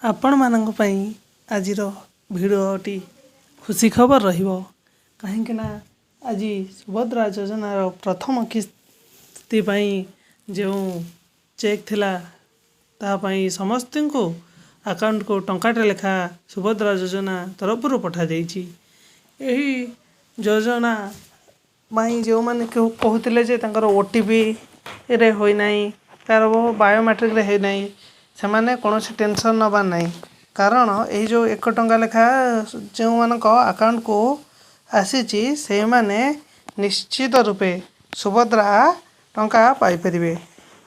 आपण मानक पई आजिर भिडटी खुशी खबर रहिबो कहीं ना आज सुभद्रा योजनार प्रथम किस्ती पई जो चेक थिला तापई समस्त को अकाउंट को टंकाटे लेखा सुभद्रा योजना तरफ पठा जाइछि। एही योजना माई जो माने कहते जे तांकर ओटीपी रे होई नाही तार बायोमेट्रिक रे होई नाही से माने कौन टेंशन नबार नहीं कारण यही जो 1 टंका लेखा जो मानक अकाउंट को आसीची से माने निश्चित रूपे सुभद्रा टंका पाई परिबे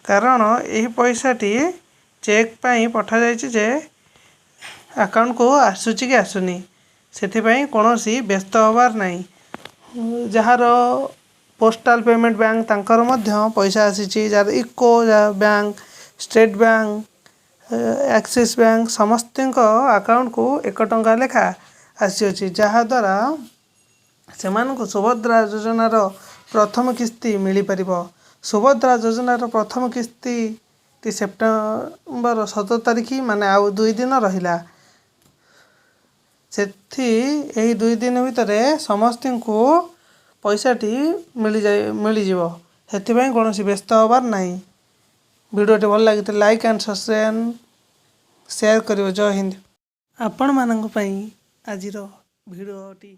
कारण यही पैसाटी चेक पाई पठा जाइछि जे अकाउंट को आसुची कि आसुनी सेथिपाई कौनसी व्यस्त होबार नहीं। जार पोस्टाल पेमेंट बैंक तांकर मध्य पैसा आसीची जार UCO bank state bank Axis bank समस्त अकाउंट को 1 टंका लेखा आसी जहाद्वारा से सुभद्रा योजनार प्रथम किस्ती मिल पार। सुभद्रा योजनार प्रथम किस्ती सेप्टेम्बर 17 तारिख माने आउ 2 दिन रहिला यही 2 दिन भितर समस्त को पैसाटी मिल जिवो हेथिपाई कौन व्यस्त होबार नहीं। वीडियोटी भल लगी लाइक एंड शेयर करियो। जय हिंद। आपण मानक पई आजिर भिडियोटी